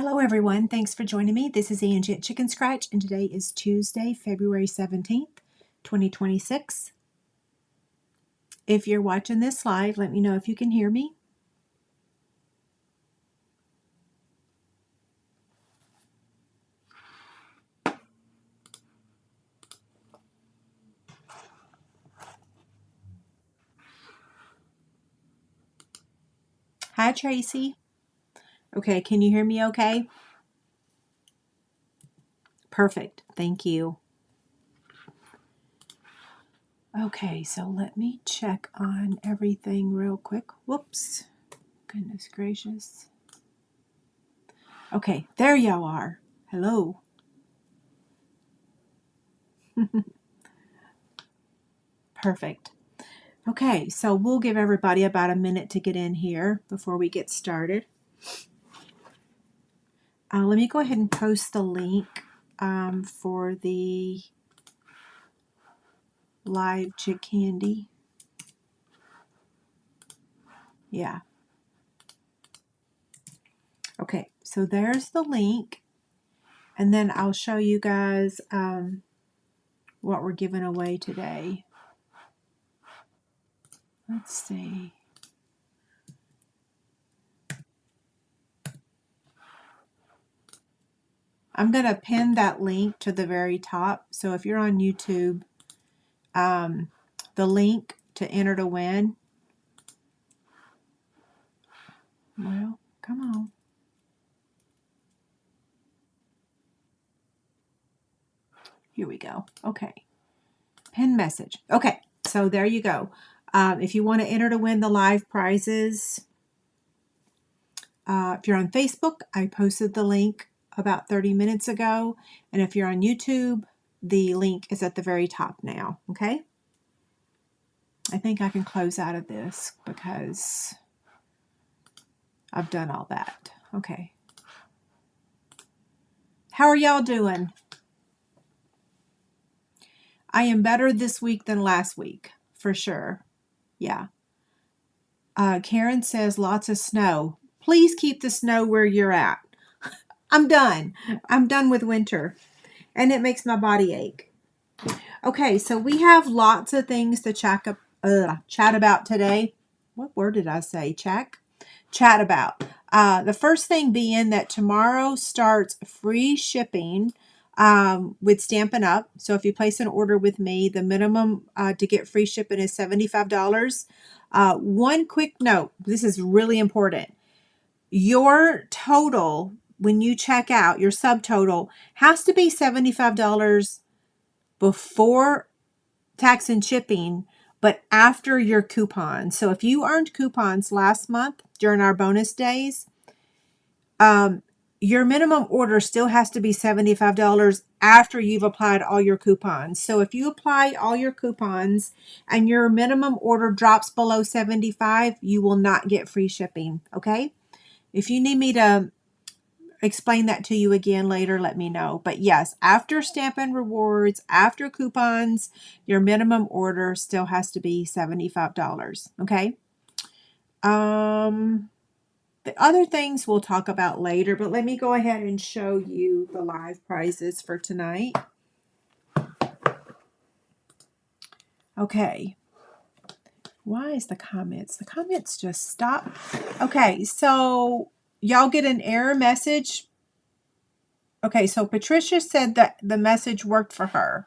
Hello everyone, thanks for joining me. This is Angie at ChicnScratch and today is Tuesday, February 17th, 2026. If you're watching this live, let me know if you can hear me. Hi Tracy. Okay, can you hear me okay? Perfect, thank you. Okay, so let me check on everything real quick. Whoops, goodness gracious. Okay, there y'all are. Hello. Perfect. Okay, so we'll give everybody about a minute to get in here before we get started. Let me go ahead and post the link for the live chick candy. Yeah. Okay, so there's the link. And then I'll show you guys what we're giving away today. Let's see. I'm going to pin that link to the very top. So if you're on YouTube, the link to enter to win. Well, come on. Here we go. Okay. Pin message. Okay. So there you go. If you want to enter to win the live prizes, if you're on Facebook, I posted the link about 30 minutes ago. And if you're on YouTube, the link is at the very top now. Okay. I think I can close out of this because I've done all that. Okay. How are y'all doing? I am better this week than last week, for sure. Yeah. Karen says lots of snow. Please keep the snow where you're at. I'm done. I'm done with winter. And it makes my body ache. Okay, so we have lots of things to chat about today. What word did I say? Chat about. The first thing being that tomorrow starts free shipping with Stampin' Up. So if you place an order with me, the minimum to get free shipping is $75. One quick note, this is really important. Your total, when you check out, your subtotal has to be $75 before tax and shipping, but after your coupon. So if you earned coupons last month during our bonus days, your minimum order still has to be $75 after you've applied all your coupons. So if you apply all your coupons and your minimum order drops below $75, you will not get free shipping, okay? If you need me to explain that to you again later, let me know. But yes, after Stampin' Rewards, after coupons, your minimum order still has to be $75, okay? The other things we'll talk about later, but let me go ahead and show you the live prizes for tonight. Okay. Why is the comments just stop? Okay, so y'all get an error message. Okay, so Patricia said that the message worked for her.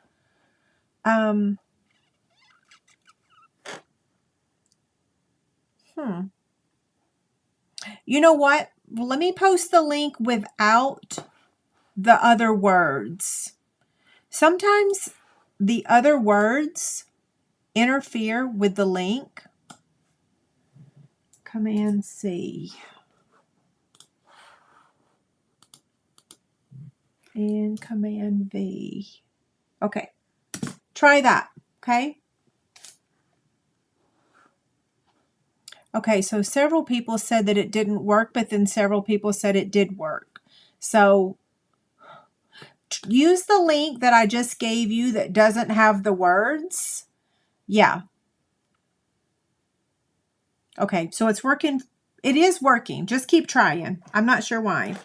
You know what? Let me post the link without the other words. Sometimes the other words interfere with the link. Command C. And Command V. Okay. Try that. Okay. Okay, so several people said that it didn't work, but then several people said it did work. So use the link that I just gave you that doesn't have the words. Yeah. Okay, so it's working. It is working. Just keep trying. I'm not sure why.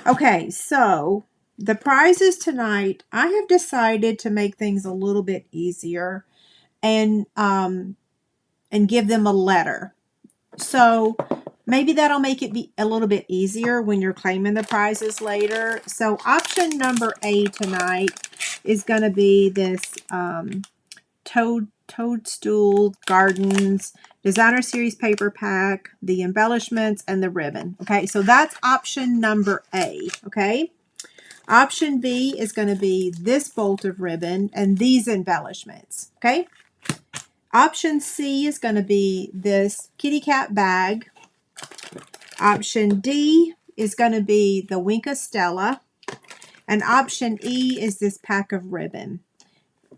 Okay, so the prizes tonight, I have decided to make things a little bit easier and give them a letter. So maybe that'll make it be a little bit easier when you're claiming the prizes later. So option number A tonight is going to be this Toadstool Gardens Designer Series paper pack, the embellishments, and the ribbon. Okay, so that's option number A. Okay. Option B is going to be this bolt of ribbon and these embellishments. Okay. Option C is going to be this kitty cat bag. Option D is going to be the Winka Stella. And option E is this pack of ribbon.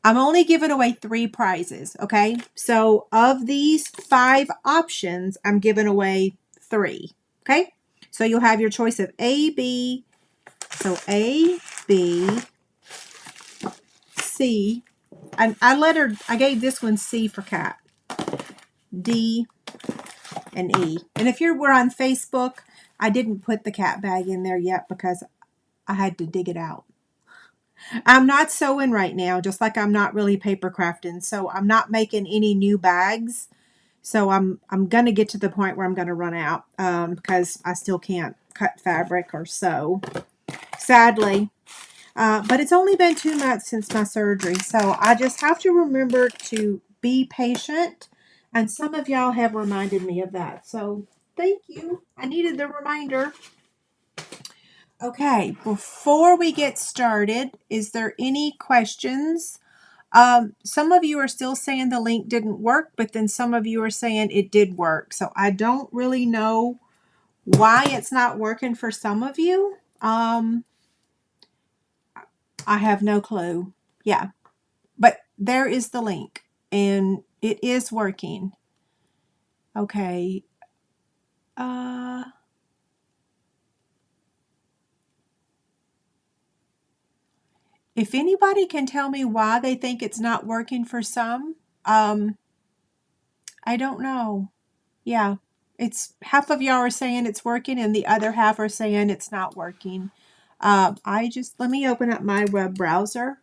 I'm only giving away 3 prizes, okay? So of these 5 options, I'm giving away 3, okay? So you'll have your choice of A, B. So A, B, C. And I gave this one C for cat. D, and E. And if we're on Facebook, I didn't put the cat bag in there yet because I had to dig it out. I'm not sewing right now, just like I'm not really paper crafting. So I'm not making any new bags. So I'm going to get to the point where I'm going to run out because I still can't cut fabric or sew, sadly. But it's only been 2 months since my surgery. So I just have to remember to be patient. And some of y'all have reminded me of that. So thank you. I needed the reminder. Okay, before we get started, is there any questions? Some of you are still saying the link didn't work, but then some of you are saying it did work. So I don't really know why it's not working for some of you. I have no clue. Yeah, but there is the link and it is working. Okay. If anybody can tell me why they think it's not working for some, I don't know. Yeah, it's half of y'all are saying it's working and the other half are saying it's not working. Let me open up my web browser.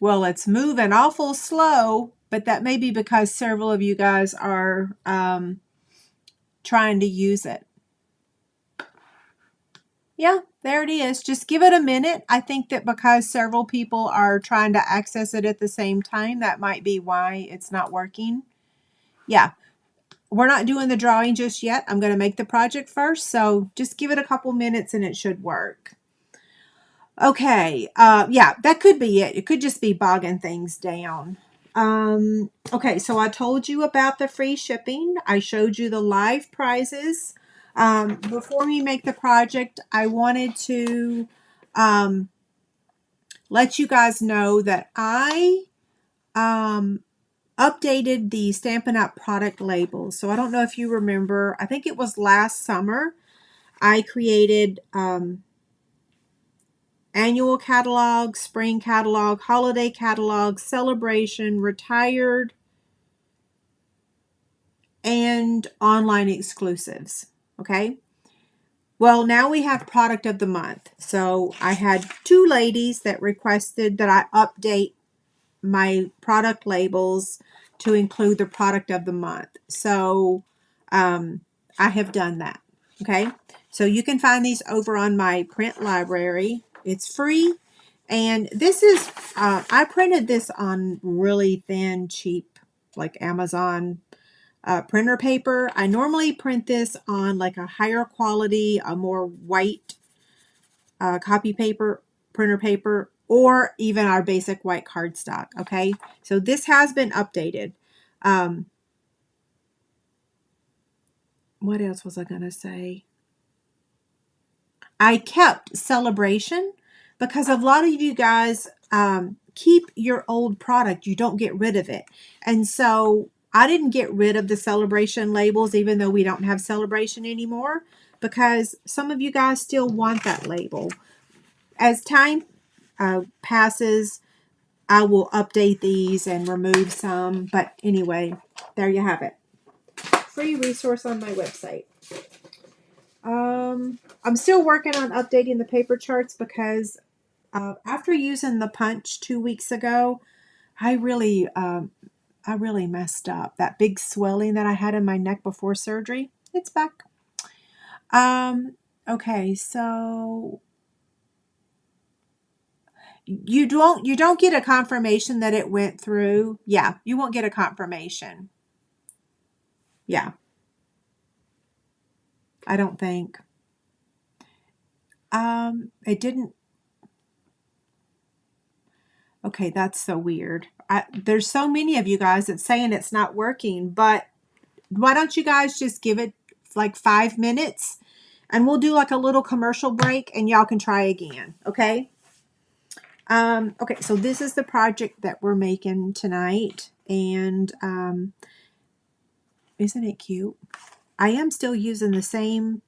Well, it's moving awful slow, but that may be because several of you guys are trying to use it. Yeah, there it is. Just give it a minute. I think that because several people are trying to access it at the same time, that might be why it's not working. Yeah, we're not doing the drawing just yet. I'm going to make the project first, so just give it a couple minutes and it should work. Okay, yeah, that could be it. It could just be bogging things down. Okay, so I told you about the free shipping. I showed you the live prizes. Before we make the project, I wanted to let you guys know that I updated the Stampin' Up! Product labels. So I don't know if you remember, I think it was last summer, I created annual catalog, spring catalog, holiday catalog, celebration, retired, and online exclusives. Okay. Well, now we have product of the month. So I had 2 ladies that requested that I update my product labels to include the product of the month. So I have done that. Okay. So you can find these over on my print library. It's free. And this is, I printed this on really thin, cheap, like Amazon printer paper. I normally print this on like a higher quality, a more white copy paper, printer paper, or even our basic white cardstock. Okay, so this has been updated. What else was I going to say? I kept celebration because a lot of you guys keep your old product. You don't get rid of it. And so I didn't get rid of the celebration labels, even though we don't have celebration anymore, because some of you guys still want that label. As time passes, I will update these and remove some. But anyway, there you have it. free resource on my website. I'm still working on updating the paper charts because after using the punch 2 weeks ago, I really messed up. That big swelling that I had in my neck before surgery, it's back. Okay, so you don't get a confirmation that it went through. Yeah, you won't get a confirmation. Yeah. I don't think. It didn't. Okay, that's so weird. There's so many of you guys that's saying it's not working, but why don't you guys just give it like 5 minutes and we'll do like a little commercial break and y'all can try again, okay? Okay, so this is the project that we're making tonight, and isn't it cute? I am still using the same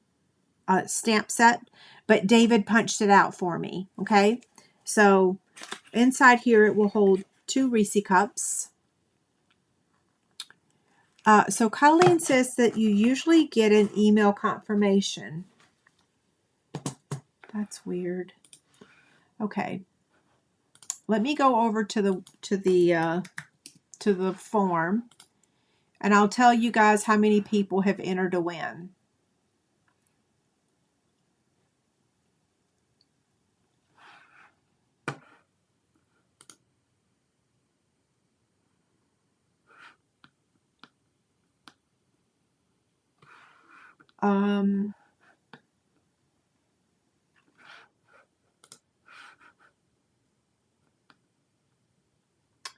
stamp set, but David punched it out for me, okay? So inside here it will hold 2 Reese cups. So Colleen says that you usually get an email confirmation. That's weird. Okay. Let me go over to the form, and I'll tell you guys how many people have entered to win.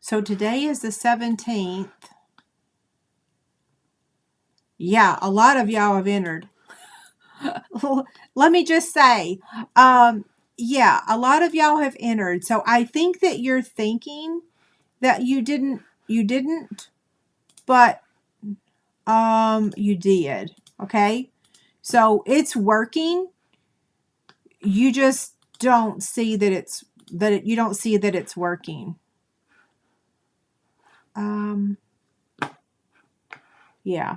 So today is the 17th. Yeah, a lot of y'all have entered. Let me just say, yeah, a lot of y'all have entered. So I think that you're thinking that you didn't, but you did. Okay? So it's working. You just don't see that you don't see that it's working. Yeah.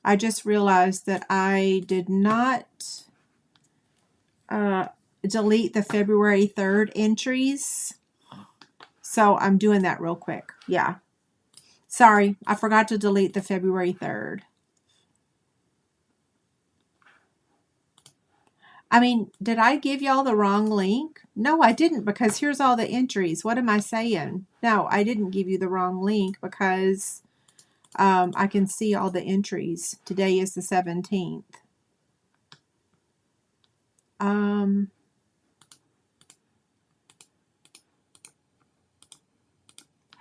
I just realized that I did not delete the February 3rd entries. So I'm doing that real quick. Yeah. Sorry, I forgot to delete the February 3rd. I mean, did I give y'all the wrong link? No, I didn't, because here's all the entries. What am I saying? No, I didn't give you the wrong link because I can see all the entries. Today is the 17th.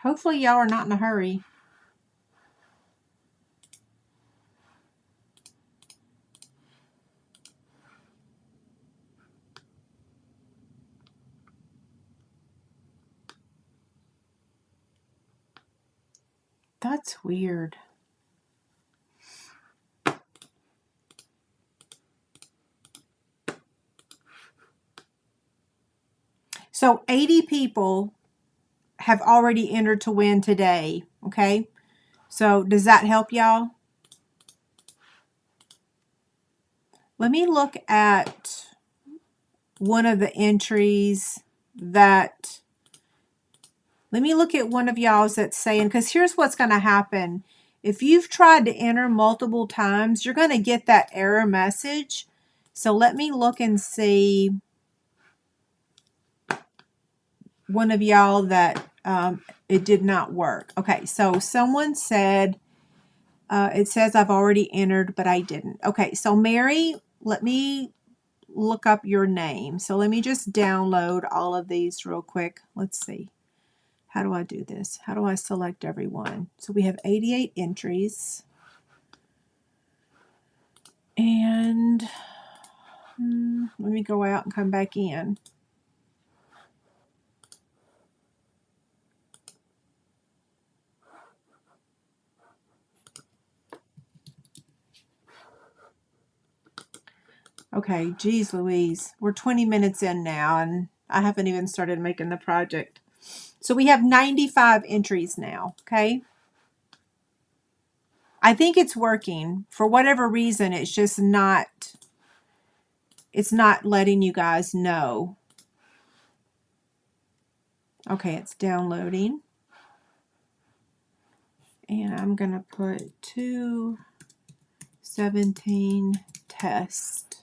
Hopefully y'all are not in a hurry. That's weird. So 80 people have already entered to win today. Okay. So does that help y'all? Let me look at one of the entries that, let me look at one of y'all's that's saying, because here's what's going to happen. If you've tried to enter multiple times, you're going to get that error message. So let me look and see one of y'all that it did not work. Okay, so someone said, it says I've already entered, but I didn't. Okay, so Mary, let me look up your name. So let me just download all of these real quick. Let's see. How do I do this? How do I select everyone? So we have 88 entries. And let me go out and come back in. Okay, geez Louise. We're 20 minutes in now, and I haven't even started making the project. So we have 95 entries now, okay? I think it's working. For whatever reason, it's just not, it's not letting you guys know. Okay, it's downloading. And I'm going to put 217 test.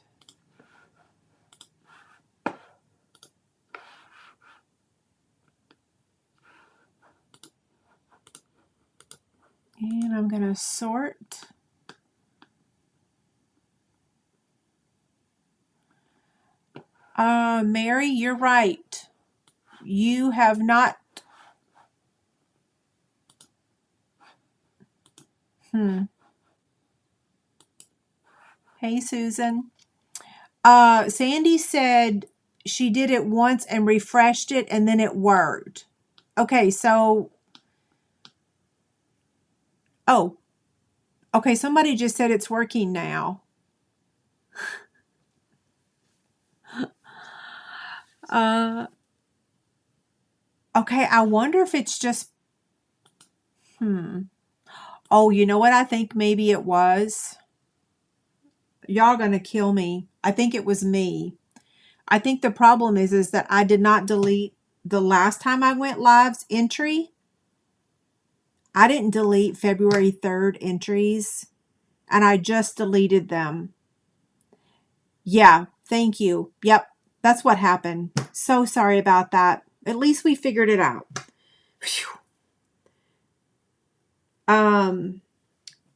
And I'm going to sort. Mary, you're right. You have not. Hey, Susan. Sandy said she did it once and refreshed it and then it worked. Okay, so. Oh. Okay, somebody just said it's working now. Okay, I wonder if it's just. Oh, you know what I think maybe it was? Y'all gonna kill me. I think it was me. I think the problem is that I did not delete the last time I went live's entry. I didn't delete February 3rd entries, and I just deleted them. Yeah, thank you. Yep, that's what happened. So sorry about that. At least we figured it out. Whew.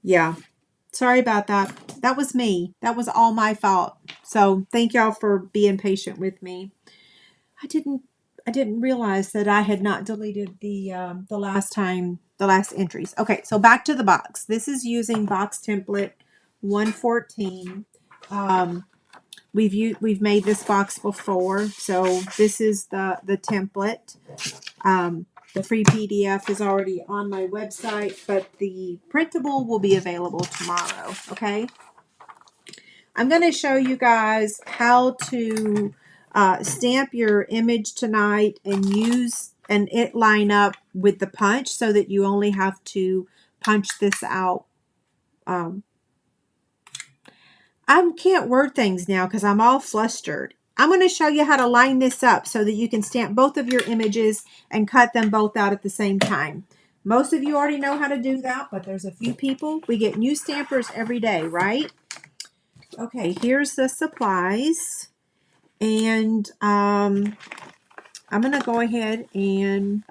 Yeah. Sorry about that. That was me. That was all my fault. So thank y'all for being patient with me. I didn't realize that I had not deleted the last entries. Okay, so back to the box. This is using box template 114. We've made this box before, so this is the template. The free PDF is already on my website, but the printable will be available tomorrow, okay? I'm going to show you guys how to stamp your image tonight and it line up with the punch so that you only have to punch this out. I can't word things now because I'm all flustered. I'm going to show you how to line this up so that you can stamp both of your images and cut them both out at the same time. Most of you already know how to do that, but there's a few people. We get new stampers every day, right? Okay, here's the supplies. And I'm going to go ahead and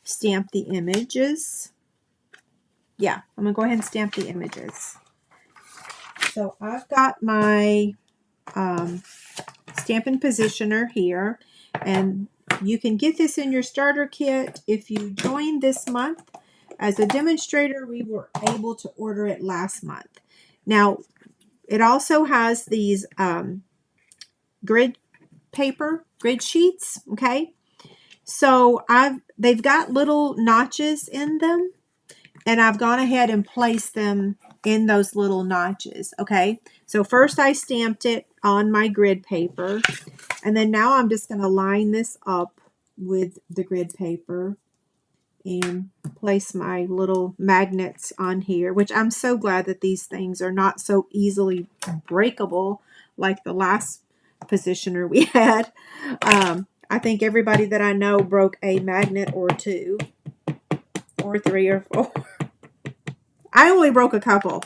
stamp the images. Yeah, I'm going to go ahead and stamp the images. So I've got my Stampin' Positioner here, and you can get this in your starter kit. If you joined this month as a demonstrator, we were able to order it last month. Now, it also has these grid sheets, okay? So they've got little notches in them, and I've gone ahead and placed them in those little notches, okay? So first I stamped it on my grid paper, and then now I'm just going to line this up with the grid paper and place my little magnets on here, which I'm so glad that these things are not so easily breakable like the last positioner we had. I think everybody that I know broke a magnet or two, or three or four. I only broke a couple.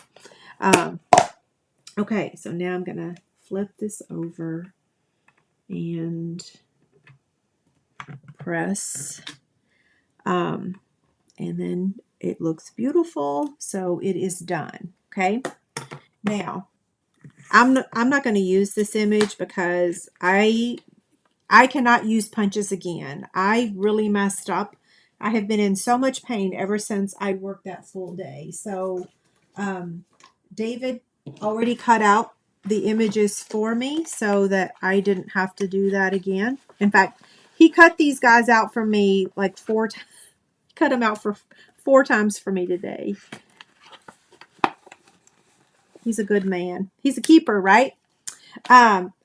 Okay, so now I'm going to flip this over and press. And then it looks beautiful, so it is done. Okay, now I'm not going to use this image because I cannot use punches again. I really messed up. I have been in so much pain ever since I worked that full day. So David already cut out the images for me so that I didn't have to do that again. In fact, he cut these guys out for me like 4 times. Cut them out for 4 times for me today. He's a good man. He's a keeper, right?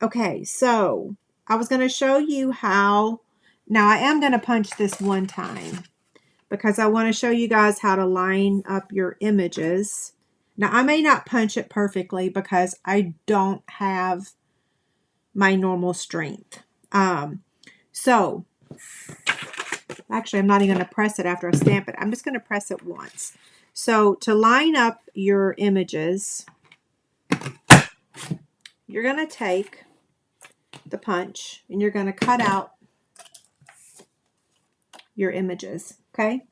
Okay, so I was going to show you how Now I am going to punch this one time because I want to show you guys how to line up your images. Now I may not punch it perfectly because I don't have my normal strength. So actually I'm not even going to press it after I stamp it. I'm just going to press it once. So to line up your images, you're going to take the punch and you're going to cut out your images, okay?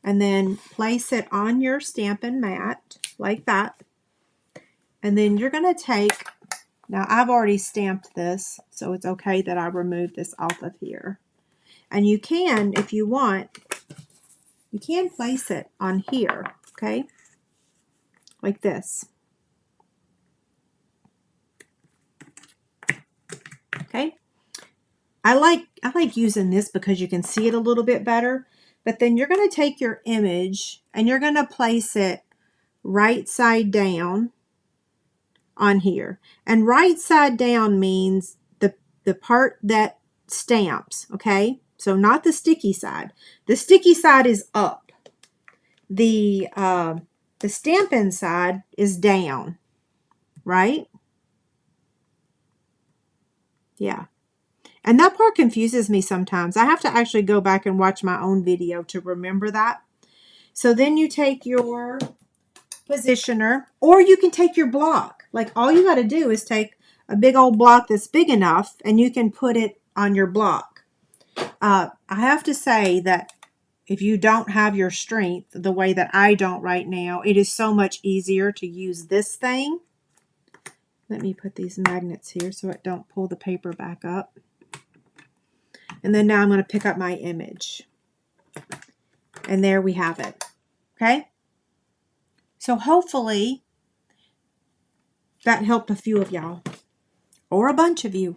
And then place it on your Stampin' mat like that. And then you're going to take, now I've already stamped this, so it's okay that I remove this off of here. And you can, if you want, you can place it on here, okay? Like this. Okay? I like using this because you can see it a little bit better. But then you're going to take your image and you're going to place it right side down on here. And right side down means the part that stamps, okay? So not the sticky side. The sticky side is up. The Stampin' side is down, right? Yeah. And that part confuses me sometimes. I have to actually go back and watch my own video to remember that. So then you take your positioner, or you can take your block. Like all you got to do is take a big old block that's big enough and you can put it on your block. I have to say that if you don't have your strength the way that I don't right now, it is so much easier to use this thing. Let me put these magnets here so it don't pull the paper back up. And then now I'm going to pick up my image. And there we have it. Okay? So hopefully that helped a few of y'all. Or a bunch of you.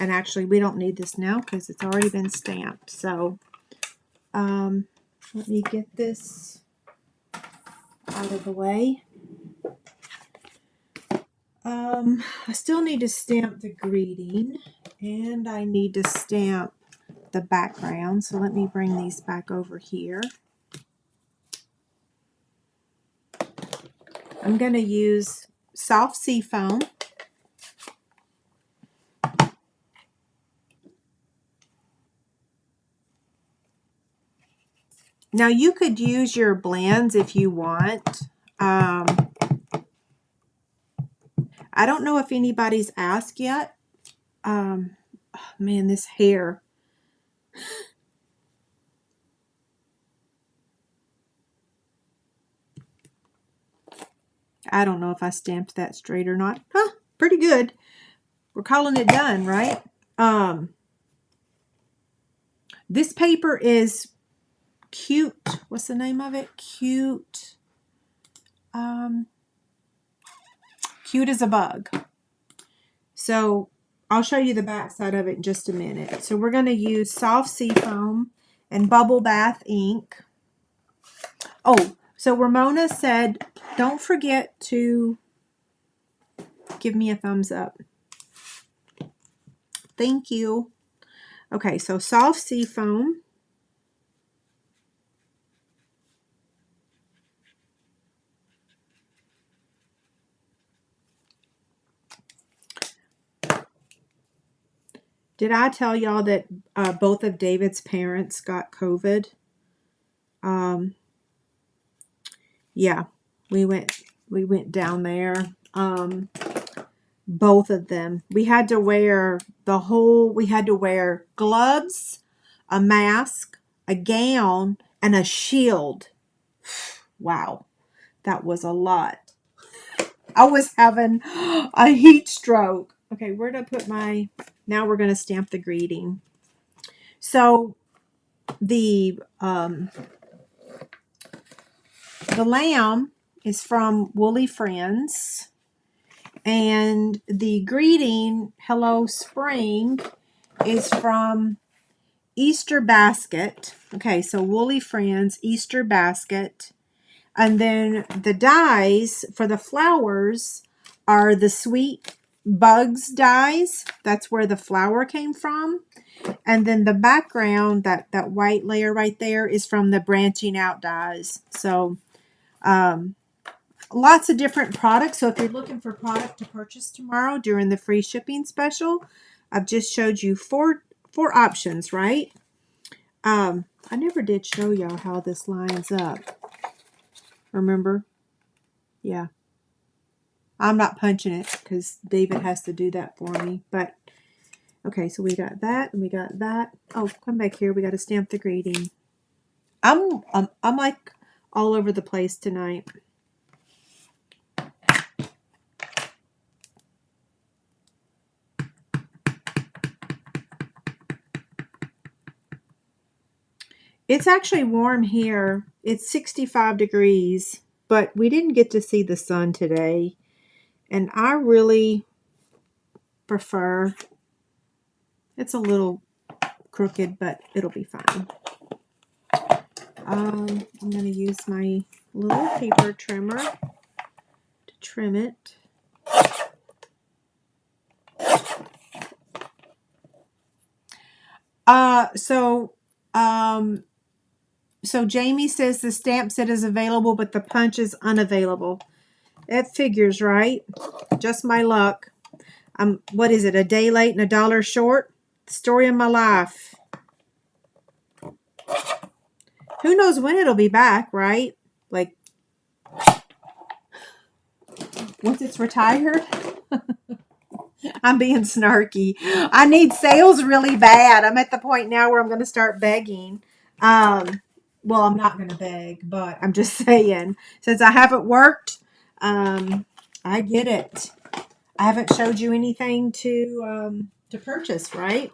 And actually we don't need this now because it's already been stamped. So let me get this out of the way. I still need to stamp the greeting. And I need to stamp the background. So let me bring these back over here. I'm going to use soft seafoam. Now you could use your blends if you want. I don't know if anybody's asked yet. Oh, man, this hair. I don't know if I stamped that straight or not. Huh, pretty good. We're calling it done, right? This paper is cute. What's the name of it? Cute. Cute as a bug. So I'll show you the back side of it in just a minute. So we're going to use soft seafoam and bubble bath ink. Oh, so Ramona said, don't forget to give me a thumbs up. Thank you. Okay, so soft seafoam. Did I tell y'all that both of David's parents got COVID? Yeah, we went down there. Both of them. We had to wear gloves, a mask, a gown, and a shield. Wow, that was a lot. I was having a heat stroke. Okay, where did I put my... Now we're going to stamp the greeting. So the lamb is from Woolly Friends. And the greeting, Hello Spring, is from Easter Basket. Okay, so Woolly Friends, Easter Basket. And then the dies for the flowers are the Sweet Bugs dies. That's where the flower came from. And then the background, that white layer right there, is from the branching out dies. So lots of different products. So if you're looking for product to purchase tomorrow during the free shipping special, I've just showed you four options, right? I never did show y'all how this lines up. Remember? Yeah. I'm not punching it because David has to do that for me. But, okay, so we got that and we got that. Oh, come back here. We got to stamp the greeting. I'm like all over the place tonight. It's actually warm here. It's 65 degrees, but we didn't get to see the sun today. And I really prefer, it's a little crooked, but it'll be fine. I'm going to use my little paper trimmer to trim it. So Jamie says the stamp set is available, but the punch is unavailable. That figures, right? Just my luck. What is it, a day late and $1 short? Story of my life. Who knows when it'll be back, right? Like, once it's retired? I'm being snarky. I need sales really bad. I'm at the point now where I'm going to start begging. Well, I'm not going to beg, but I'm just saying, since I haven't worked, I get it. I haven't showed you anything to purchase, right?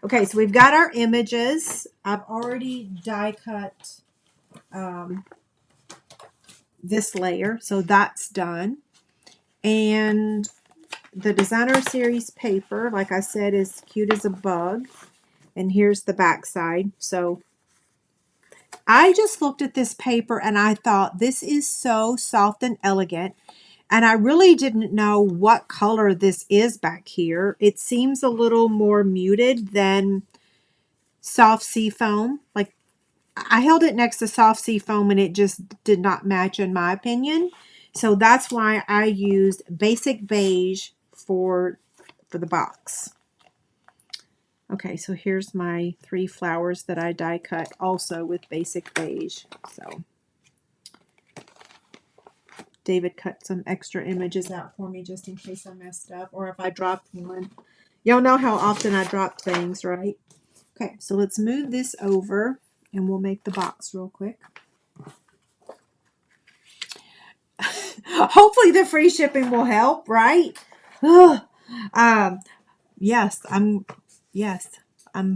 Okay, so we've got our images. I've already die cut this layer, so that's done. And the designer series paper, like I said, is cute as a bug. And here's the back side. So I just looked at this paper and I thought, this is so soft and elegant. And I really didn't know what color this is back here. It seems a little more muted than soft sea foam. Like, I held it next to soft sea foam and it just did not match in my opinion. So that's why I used basic beige for the box. Okay, so here's my 3 flowers that I die cut also with basic beige. So David cut some extra images out for me just in case I messed up or if I dropped one. Y'all know how often I drop things, right? Okay, so let's move this over and we'll make the box real quick. Hopefully the free shipping will help, right? Yes, I'm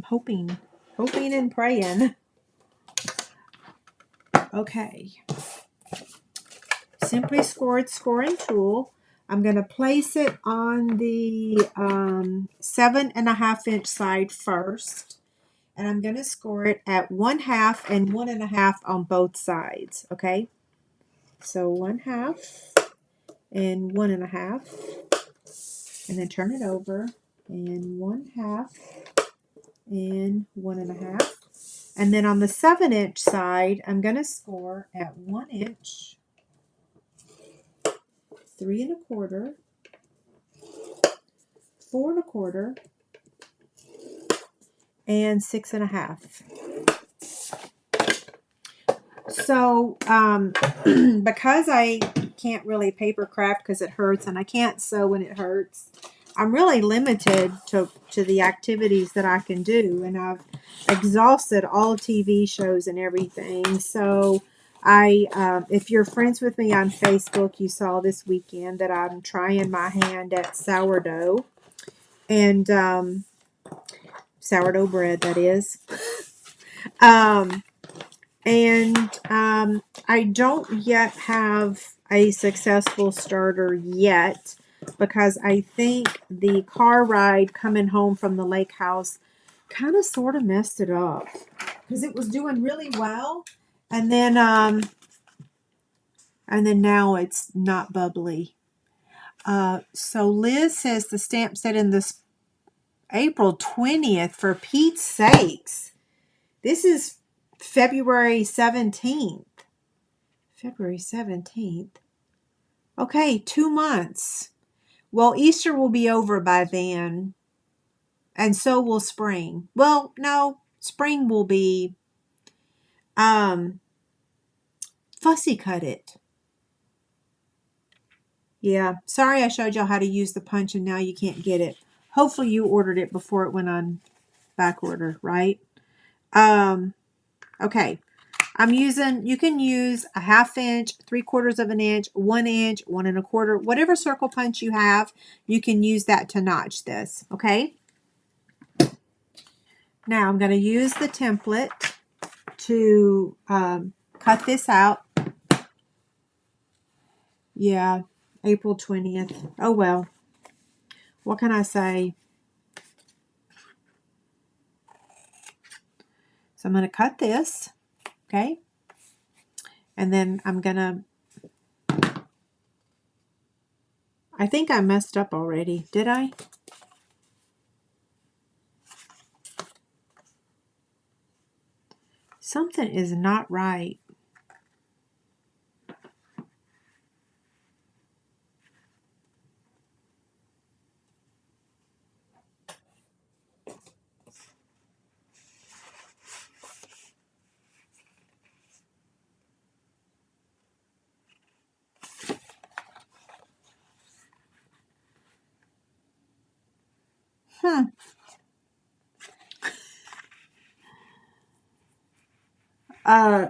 hoping and praying. Okay. Simply Scored scoring tool. I'm going to place it on the 7.5 inch side first. And I'm going to score it at 1/2 and 1.5 on both sides. Okay. So 1/2 and 1.5. And then turn it over. And 1/2 and 1.5. And then on the 7 inch side, I'm going to score at 1 inch, 3 1/4, 4 1/4, and 6 1/2. So, because I can't really paper craft because it hurts and I can't sew when it hurts, I'm really limited to the activities that I can do, and I've exhausted all TV shows and everything. So if you're friends with me on Facebook, you saw this weekend that I'm trying my hand at sourdough and sourdough bread, that is. I don't yet have a successful starter yet because I think the car ride coming home from the lake house kind of sort of messed it up because it was doing really well, and then now it's not bubbly. So Liz says the stamp set in this April 20th, for Pete's sakes. This is February 17th. February 17th. Okay, 2 months. Well, Easter will be over by then. And so will spring. Well, no, spring will be fussy cut it. Yeah, sorry I showed y'all how to use the punch and now you can't get it. Hopefully you ordered it before it went on back order, right? Okay. You can use a 1/2 inch, 3/4 of an inch, 1 inch, 1 1/4, whatever circle punch you have, you can use that to notch this, okay? Now I'm going to use the template to cut this out. Yeah, April 20th. Oh well. What can I say? So I'm going to cut this, okay? And then I'm going to, I think I messed up already. Did I? Something is not right.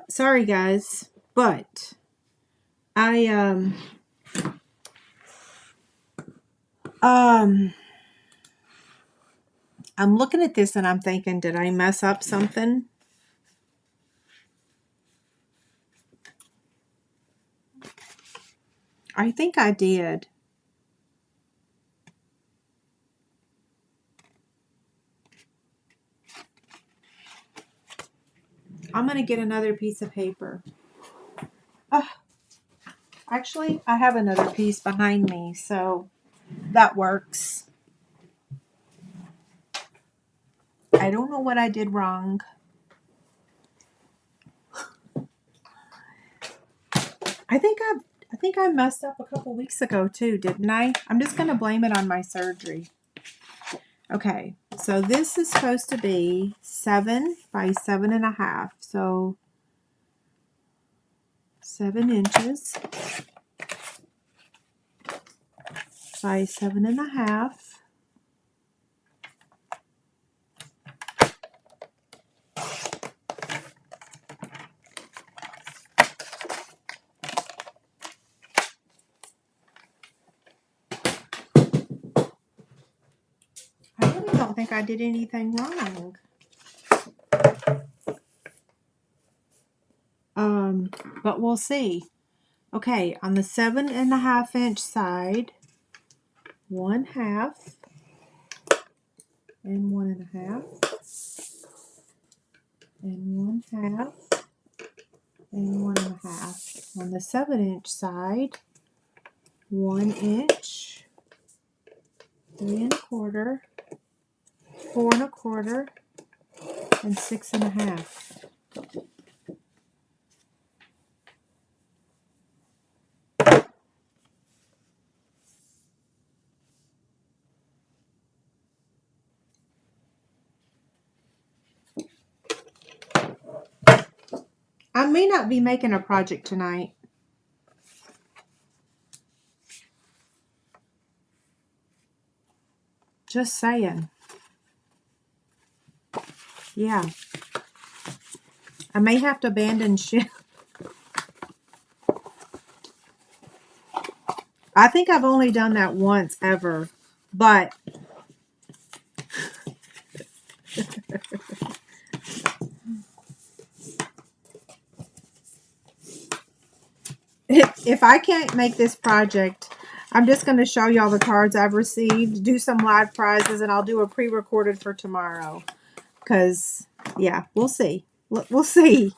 Sorry guys, but I'm looking at this and I'm thinking, did I mess up something? I think I did. I'm going to get another piece of paper. Actually, I have another piece behind me, so that works. I don't know what I did wrong. I think I messed up a couple weeks ago too, didn't I? I'm just going to blame it on my surgery. Okay, so this is supposed to be 7 by 7.5. So 7 inches by 7.5. I really don't think I did anything wrong. But we'll see. Okay, on the 7.5 inch side, 1/2 and 1.5 and 1/2 and 1.5. On the 7 inch side, 1 inch, 3 1/4, 4 1/4, and 6.5. I may not be making a project tonight. Just saying. Yeah. I may have to abandon ship. I think I've only done that once ever, but if I can't make this project, I'm just going to show y'all the cards I've received, do some live prizes, and I'll do a pre-recorded for tomorrow. Because, yeah, we'll see. We'll see.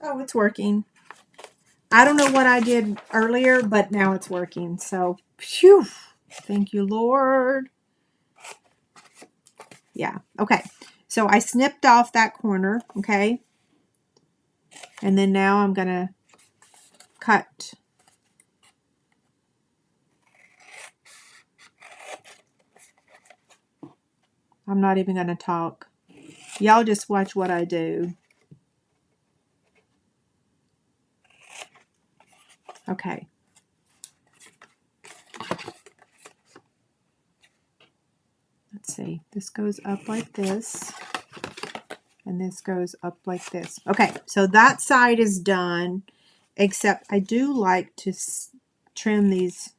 Oh, it's working. I don't know what I did earlier, but now it's working. So, phew. Thank you, Lord. Yeah. Okay. So I snipped off that corner. Okay. And then now I'm going to cut. I'm not even going to talk. Y'all just watch what I do. Okay. Let's see. This goes up like this. And this goes up like this. Okay. So that side is done. Except I do like to trim these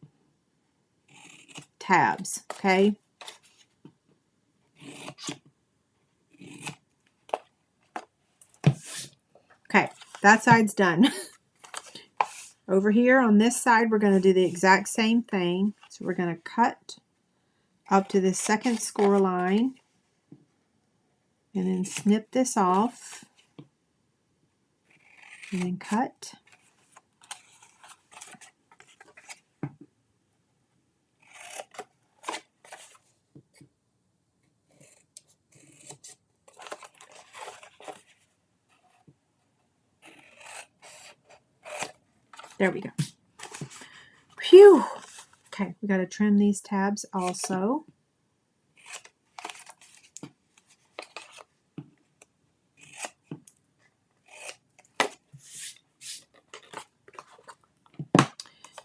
tabs. Okay. Okay. That side's done. Over here on this side, we're going to do the exact same thing. So we're going to cut up to the second score line and then snip this off and then cut. There we go. Phew. Okay, we got to trim these tabs also.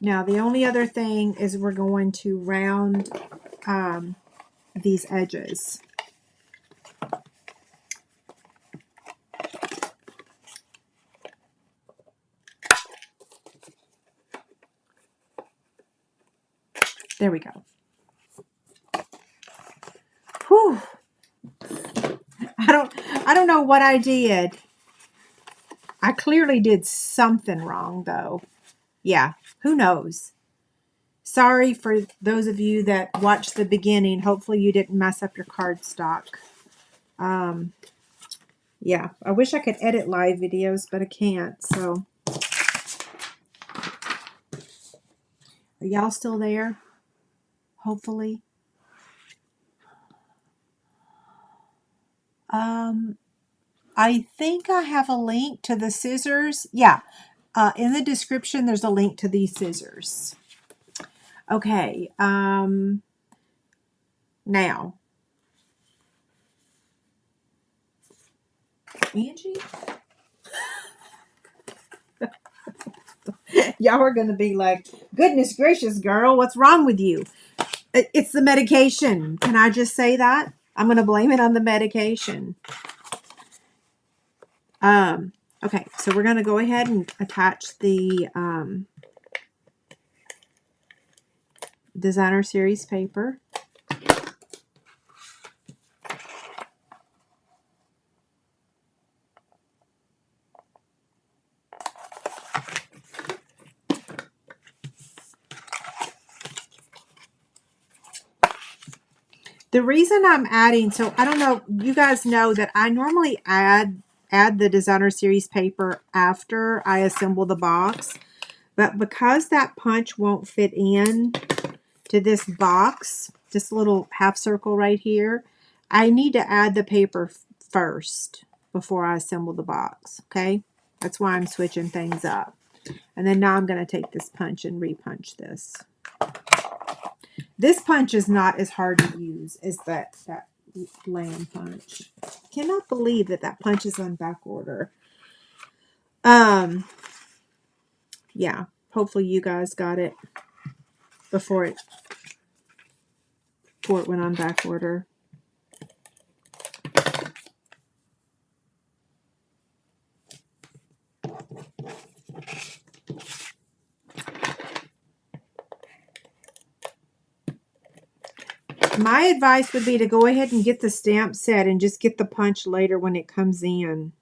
Now the only other thing is we're going to round these edges. There we go. Whew. I don't know what I did. I clearly did something wrong though. Yeah, who knows? Sorry for those of you that watched the beginning. Hopefully you didn't mess up your cardstock. Yeah, I wish I could edit live videos, but I can't. So, are y'all still there? Hopefully. I think I have a link to the scissors. Yeah, in the description, there's a link to these scissors. Okay, now, Angie? Y'all are going to be like, goodness gracious, girl, what's wrong with you? It's the medication. Can I just say that? I'm going to blame it on the medication. Okay, so we're going to go ahead and attach the designer series paper. The reason I'm adding, so I don't know, you guys know that I normally add the designer series paper after I assemble the box, but because that punch won't fit in to this box, this little half circle right here, I need to add the paper first before I assemble the box, okay? That's why I'm switching things up. And then now I'm going to take this punch and repunch this. This punch is not as hard to use as that lamb punch. Cannot believe that punch is on back order. Yeah, hopefully you guys got it before it went on back order. My advice would be to go ahead and get the stamp set and just get the punch later when it comes in.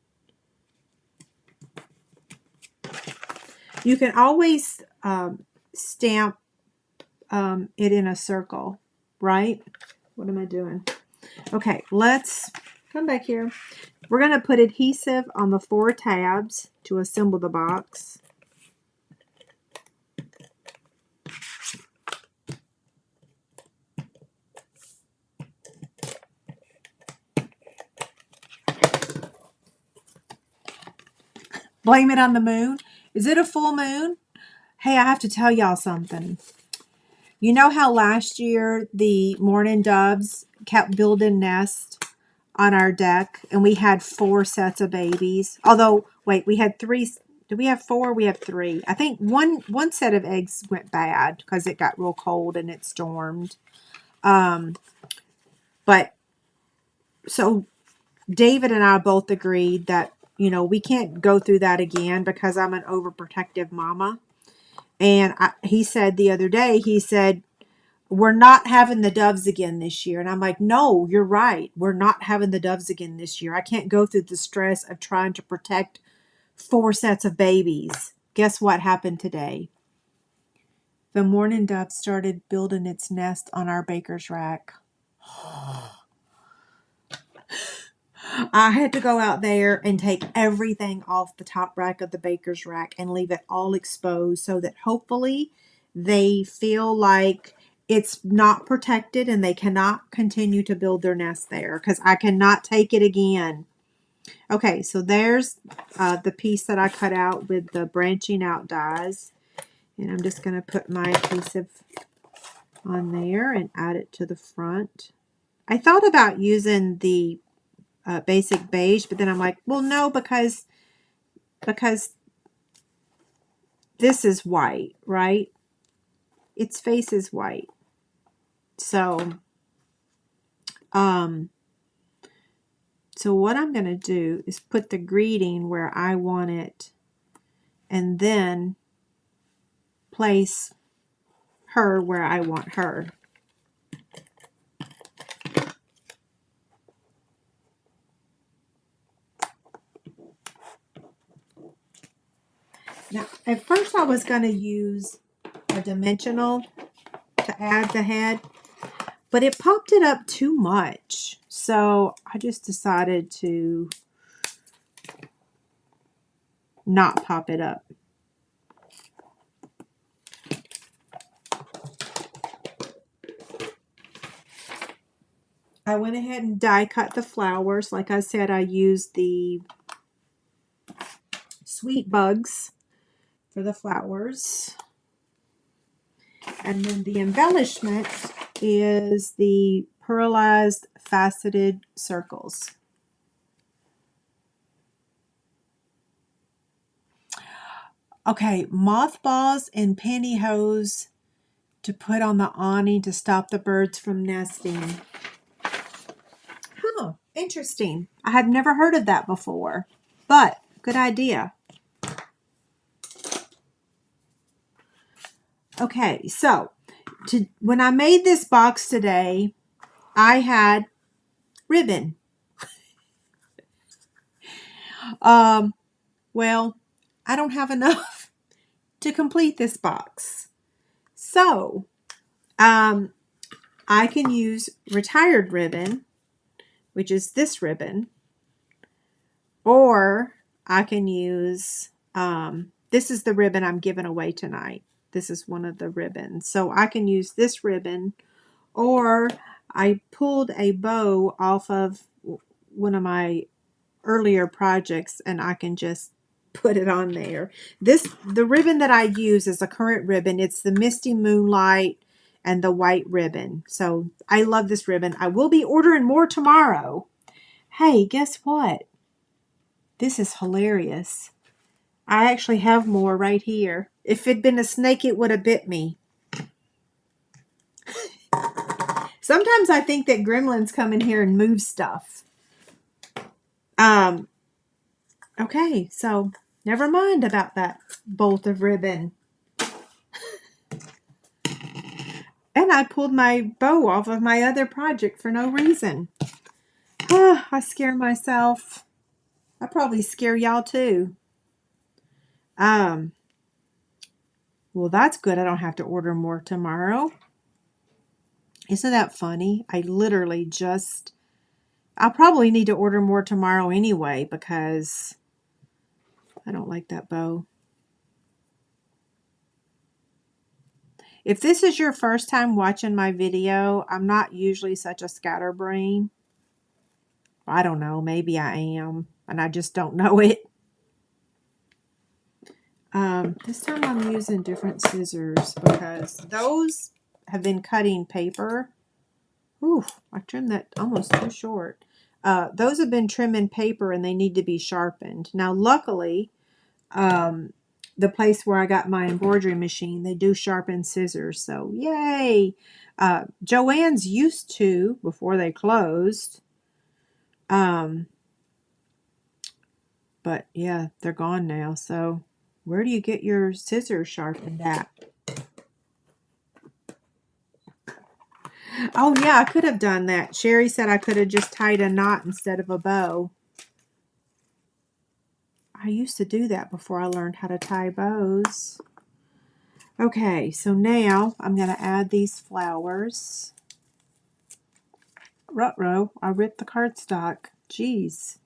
You can always stamp it in a circle, right? What am I doing? Okay, let's come back here. We're going to put adhesive on the 4 tabs to assemble the box. Blame it on the moon. Is it a full moon? Hey, I have to tell y'all something. You know how last year the mourning doves kept building nests on our deck and we had 4 sets of babies? Although, wait, we had 3. Did we have 4? We have 3. I think one set of eggs went bad because it got real cold and it stormed. But so David and I both agreed that, you know, we can't go through that again because I'm an overprotective mama. And he said the other day, he said, we're not having the doves again this year. And I'm like, no, you're right. We're not having the doves again this year. I can't go through the stress of trying to protect 4 sets of babies. Guess what happened today? The mourning dove started building its nest on our baker's rack. I had to go out there and take everything off the top rack of the baker's rack and leave it all exposed so that hopefully they feel like it's not protected and they cannot continue to build their nest there because I cannot take it again. Okay, so there's the piece that I cut out with the branching out dies. And I'm just going to put my adhesive on there and add it to the front. I thought about using the basic beige, but then I'm like, well, no, because this is white, right? Its face is white. So what I'm going to do is put the greeting where I want it and then place her where I want her. Now, at first I was going to use a dimensional to add the head, but it popped it up too much. So I just decided to not pop it up. I went ahead and die cut the flowers. Like I said, I used the sweet bugs for the flowers. And then the embellishment is the pearlized faceted circles. Okay, mothballs and pantyhose to put on the awning to stop the birds from nesting. Huh, interesting. I had never heard of that before, but good idea. Okay, so when I made this box today, I had ribbon. Well, I don't have enough to complete this box. So, I can use retired ribbon, which is this ribbon, or I can use, this is the ribbon I'm giving away tonight. This is one of the ribbons. So I can use this ribbon, or I pulled a bow off of one of my earlier projects and I can just put it on there. The ribbon that I use is a current ribbon. It's the Misty Moonlight and the white ribbon. So I love this ribbon. I will be ordering more tomorrow. Hey, guess what? This is hilarious. I actually have more right here. If it'd been a snake, it would have bit me. Sometimes I think that gremlins come in here and move stuff. Okay, so never mind about that bolt of ribbon. And I pulled my bow off of my other project for no reason. Oh, I scare myself. I probably scare y'all too. Well, that's good. I don't have to order more tomorrow. Isn't that funny? I literally just I'll probably need to order more tomorrow anyway because I don't like that bow. If this is your first time watching my video, I'm not usually such a scatterbrain. I don't know, maybe I am, and I just don't know it. This time I'm using different scissors because those have been cutting paper. Ooh, I trimmed that almost too short. Those have been trimming paper and they need to be sharpened. Now, luckily, the place where I got my embroidery machine, they do sharpen scissors, so yay! Joann's used to before they closed. But yeah, they're gone now, so where do you get your scissors sharpened at? Oh yeah, I could have done that. Sherry said I could have just tied a knot instead of a bow. I used to do that before I learned how to tie bows. Okay, so now I'm going to add these flowers. Ruh-roh, I ripped the cardstock. Jeez.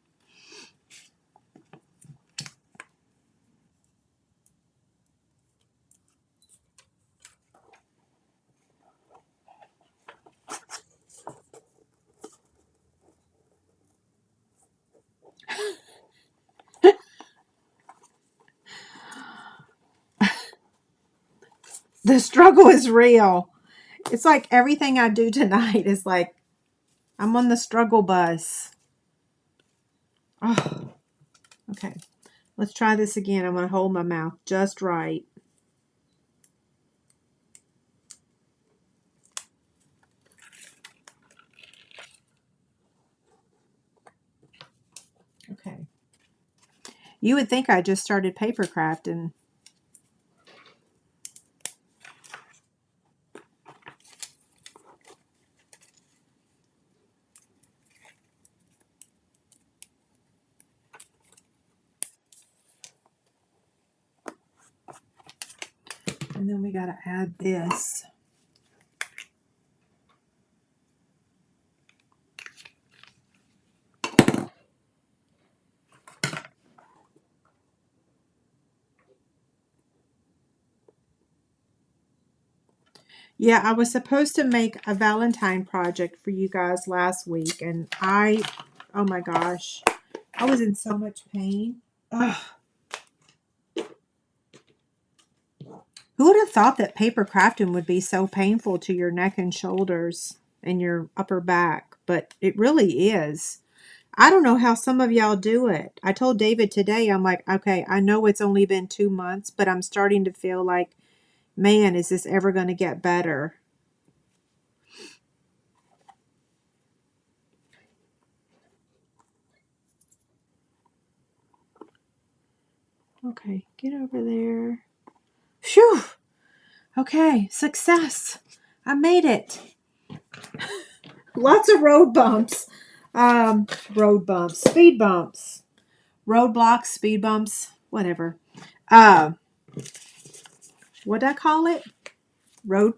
The struggle is real. It's like everything I do tonight is like I'm on the struggle bus. Oh, okay. Let's try this again. I'm going to hold my mouth just right. Okay. You would think I just started paper crafting. And then we got to add this. Yeah, I was supposed to make a Valentine project for you guys last week, and oh my gosh, I was in so much pain. Ugh. Who would have thought that paper crafting would be so painful to your neck and shoulders and your upper back? But it really is. I don't know how some of y'all do it. I told David today, I'm like, okay, I know it's only been 2 months, but I'm starting to feel like, man, is this ever going to get better? Okay, get over there. Phew! Okay, success. I made it. Lots of road bumps. Road bumps, speed bumps, roadblocks, speed bumps, whatever. What'd I call it? Road.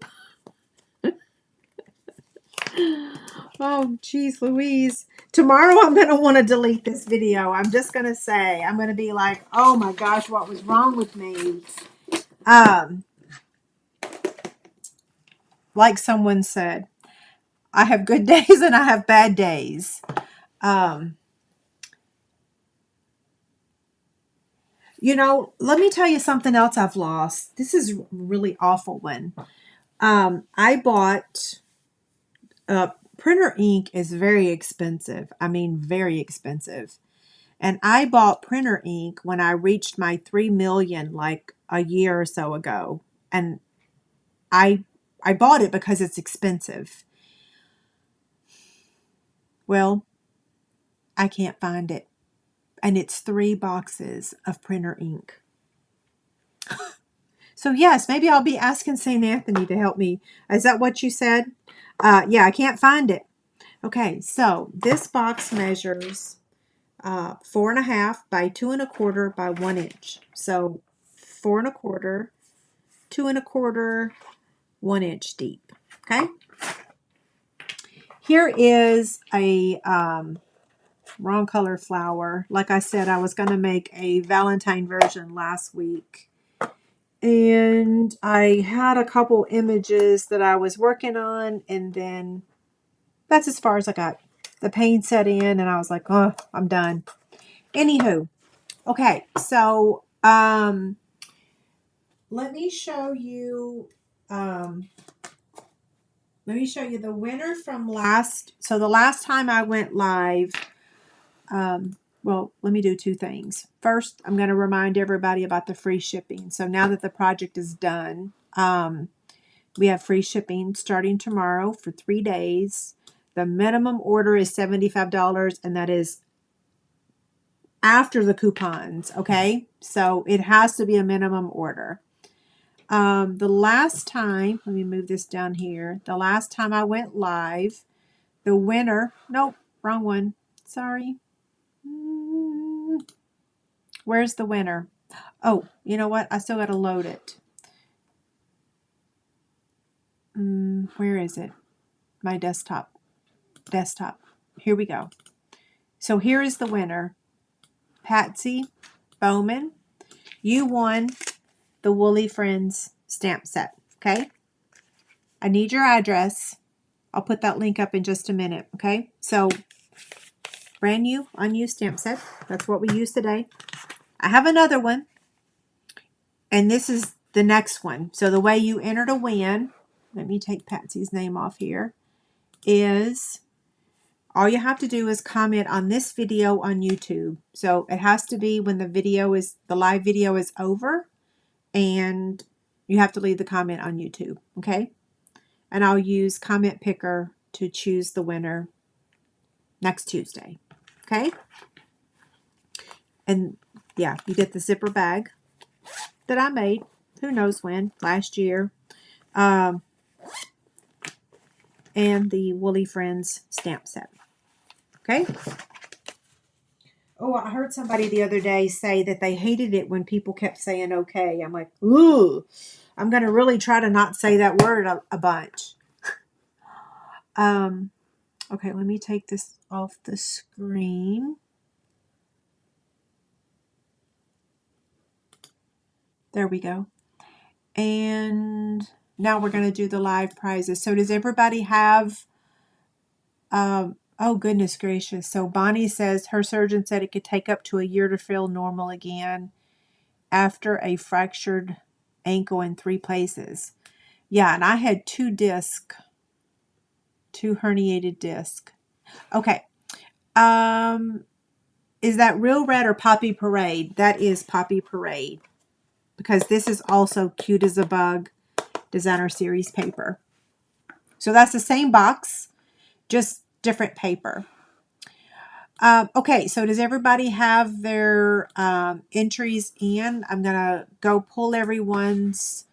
Oh, geez, Louise. Tomorrow I'm going to want to delete this video. I'm just going to say, I'm going to be like, oh my gosh, what was wrong with me? Like someone said, I have good days and I have bad days. You know, let me tell you something else I've lost. This is a really awful one. I bought printer ink is very expensive. I mean, very expensive. And I bought printer ink when I reached my 3 million like a year or so ago. And I bought it because it's expensive. Well, I can't find it. And it's 3 boxes of printer ink. So yes, maybe I'll be asking St. Anthony to help me. Is that what you said? Yeah, I can't find it. Okay, so this box measures 4.5 by 2.25 by 1 inch. So 4.25, 2.25, 1 inch deep. Okay. Here is a wrong color flower. Like I said, I was going to make a Valentine version last week. And I had a couple images that I was working on, and then that's as far as I got. The pain set in, and I was like, oh, I'm done. Anywho, okay, so let me show you the winner from last. So the last time I went live, well, let me do two things. First, I'm going to remind everybody about the free shipping. So now that the project is done, we have free shipping starting tomorrow for 3 days. The minimum order is $75, and that is after the coupons, okay? So it has to be a minimum order. The last time, let me move this down here. The last time I went live, the winner, nope, wrong one. Sorry. Where's the winner? Oh, you know what? I still got to load it. Where is it? My desktop. Here we go. So here is the winner. Patsy Bowman. You won the Woolly Friends stamp set. Okay? I need your address. I'll put that link up in just a minute. Okay? So, brand new, unused stamp set. That's what we use today. I have another one. And this is the next one. So the way you enter to win, let me take Patsy's name off here, is all you have to do is comment on this video on YouTube. So it has to be when the live video is over, and you have to leave the comment on YouTube, okay? And I'll use Comment Picker to choose the winner next Tuesday, okay? And yeah, you get the zipper bag that I made, who knows when, last year. And the Woolly Friends stamp set. Okay? Oh, I heard somebody the other day say that they hated it when people kept saying okay. I'm like, ooh, I'm going to really try to not say that word a bunch. Okay, let me take this off the screen. There we go. And now we're going to do the live prizes. So does everybody have, oh goodness gracious. So Bonnie says her surgeon said it could take up to a year to feel normal again after a fractured ankle in 3 places. Yeah, and I had 2 herniated disc. Okay. Is that Real Red or Poppy Parade? That is Poppy Parade, because this is also Cute as a Bug Designer Series paper. So that's the same box, just different paper. Okay, so does everybody have their entries in? I'm going to go pull everyone's.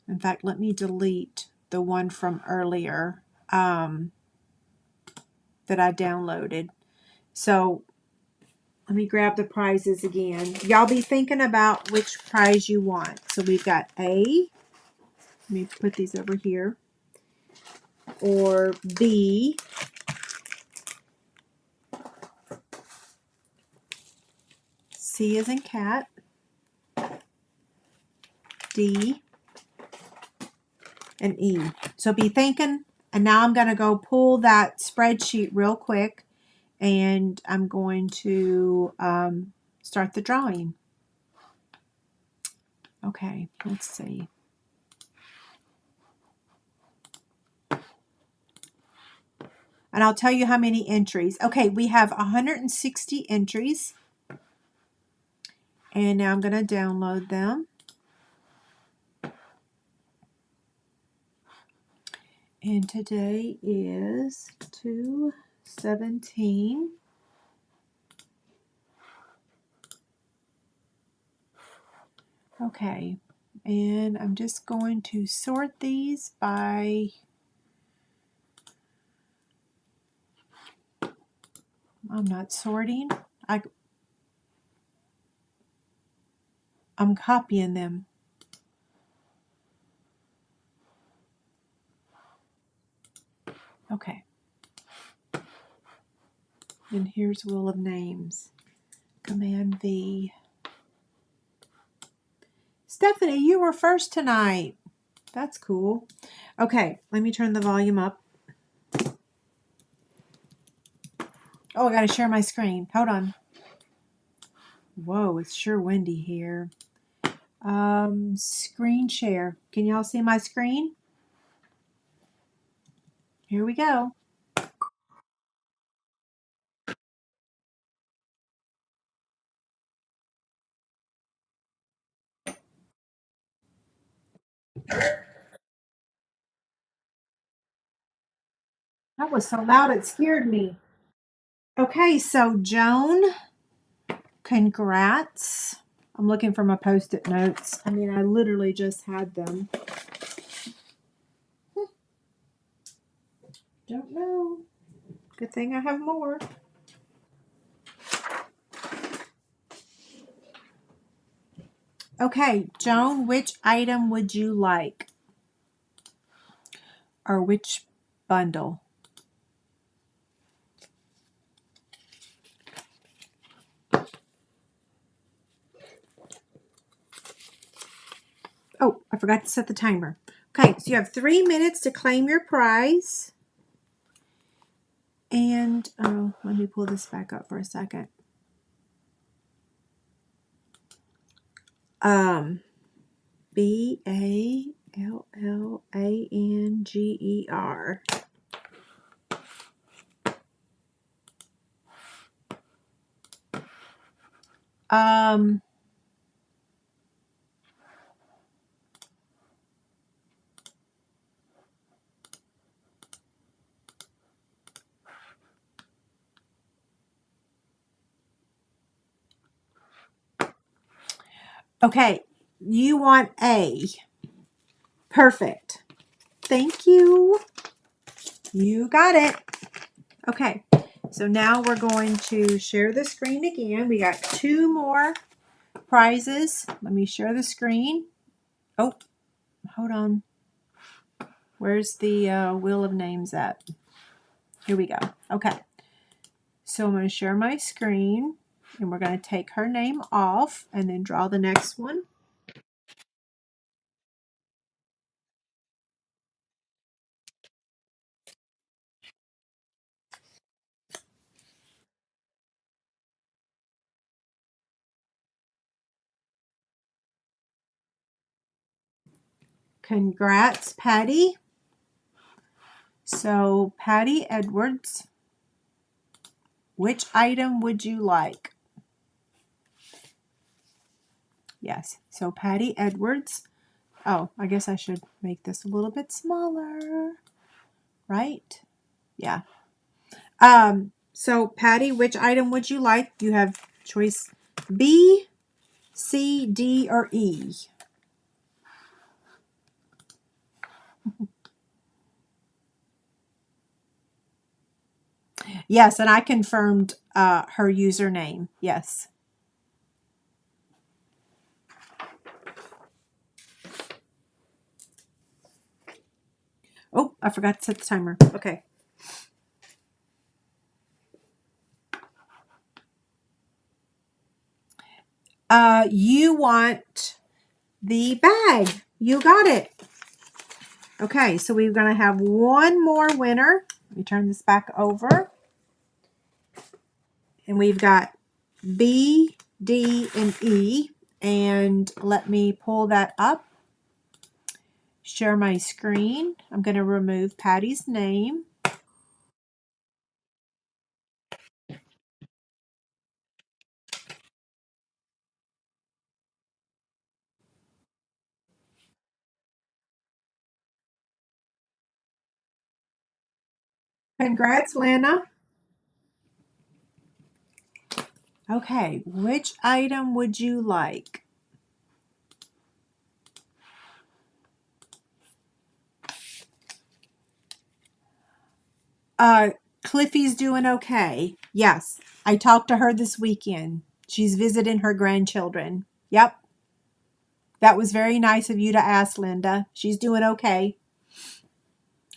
In fact, let me delete the one from earlier that I downloaded. So let me grab the prizes again. Y'all be thinking about which prize you want. So we've got A. Let me put these over here. Or B. C as in cat. D. And E. So be thinking. And now I'm going to go pull that spreadsheet real quick. And I'm going to start the drawing. Okay, let's see. And I'll tell you how many entries. Okay, we have 160 entries. And now I'm going to download them. And today is 2/17. Okay, and I'm just going to sort these by I'm not sorting. I'm copying them. Okay. And here's Wheel of Names. Command V. Stephanie, you were first tonight. That's cool. Okay, let me turn the volume up. Oh, I got to share my screen. Hold on. Whoa, it's sure windy here. Screen share. Can y'all see my screen? Here we go. That was so loud it scared me. Okay, so Joan, congrats. I'm looking for my post-it notes. I mean, I literally just had them. Don't know. Good thing I have more. Okay, Joan, which item would you like? Or which bundle? Oh, I forgot to set the timer. Okay, so you have 3 minutes to claim your prize. And let me pull this back up for a second. BALLANGER. Okay, you want A. Perfect. Thank you. You got it. Okay, so now we're going to share the screen again. We got 2 more prizes. Let me share the screen. Oh, hold on. Where's the Wheel of Names at? Here we go. Okay, so I'm going to share my screen, and we're going to take her name off and then draw the next one. Congrats, Patty. So, Patty Edwards, which item would you like? Yes, so Patty Edwards. Oh, I guess I should make this a little bit smaller, right? Yeah. So Patty, which item would you like? You have choice B, C, D, or E. Yes, and I confirmed her username. Yes. Oh, I forgot to set the timer. Okay. You want the bag. You got it. Okay, so we're going to have one more winner. Let me turn this back over. And we've got B, D, and E. And let me pull that up. Share my screen. I'm going to remove Patty's name. Congrats, Lana. Okay, which item would you like? Cliffy's doing okay. Yes, I talked to her this weekend. She's visiting her grandchildren. Yep. That was very nice of you to ask, Linda. She's doing okay.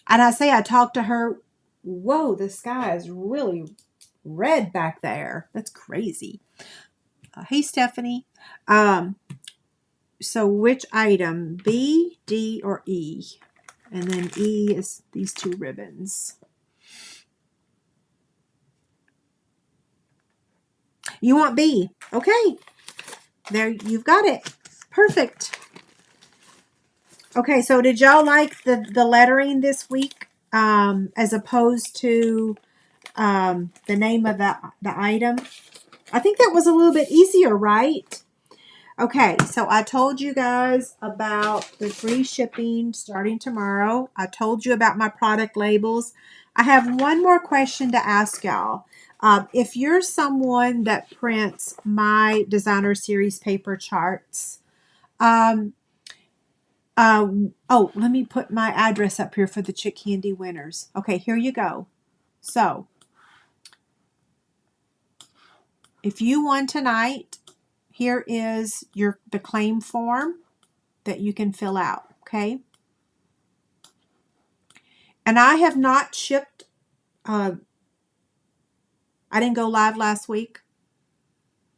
And I say I talked to her. Whoa, the sky is really red back there. That's crazy. Hey, Stephanie. So which item, B, D, or E? And then E is these two ribbons. You want B. Okay. There, you've got it. Perfect. Okay, so did y'all like the lettering this week as opposed to the name of the item? I think that was a little bit easier, right? Okay, so I told you guys about the free shipping starting tomorrow. I told you about my product labels. I have one more question to ask y'all. If you're someone that prints my designer series paper charts, oh, let me put my address up here for the Chick Candy winners. Okay, here you go. So, if you won tonight, here is the claim form that you can fill out, okay? And I have not shipped, I didn't go live last week,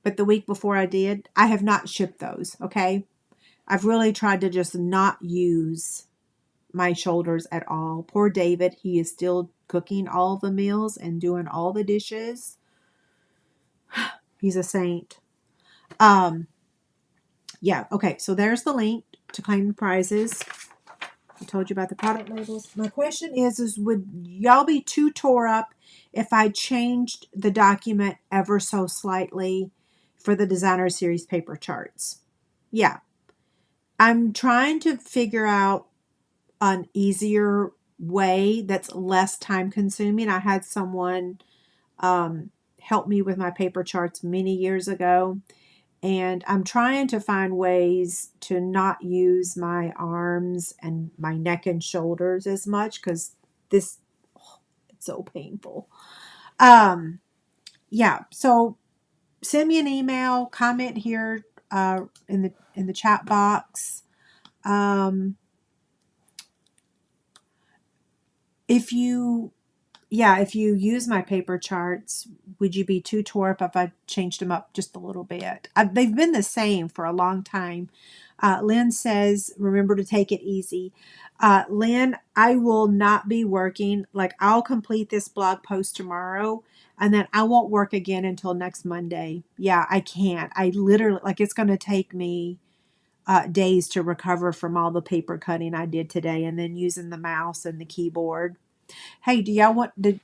but the week before I did. I have not shipped those, okay? I've really tried to just not use my shoulders at all. Poor David, he is still cooking all the meals and doing all the dishes. He's a saint. Yeah, okay, so there's the link to claim the prizes. I told you about the product labels. My question is would y'all be too tore up if I changed the document ever so slightly for the designer series paper charts? Yeah. I'm trying to figure out an easier way that's less time consuming. I had someone help me with my paper charts many years ago, and I'm trying to find ways to not use my arms and my neck and shoulders as much because it's so painful. Yeah, so send me an email, comment here in the chat box. If you use my paper charts, would you be too tore up if I changed them up just a little bit? They've been the same for a long time. Lynn says, remember to take it easy. Lynn, I will not be working. Like, I'll complete this blog post tomorrow, and then I won't work again until next Monday. Yeah, I can't. I literally, like, it's going to take me days to recover from all the paper cutting I did today and then using the mouse and the keyboard. Hey, do y'all want to,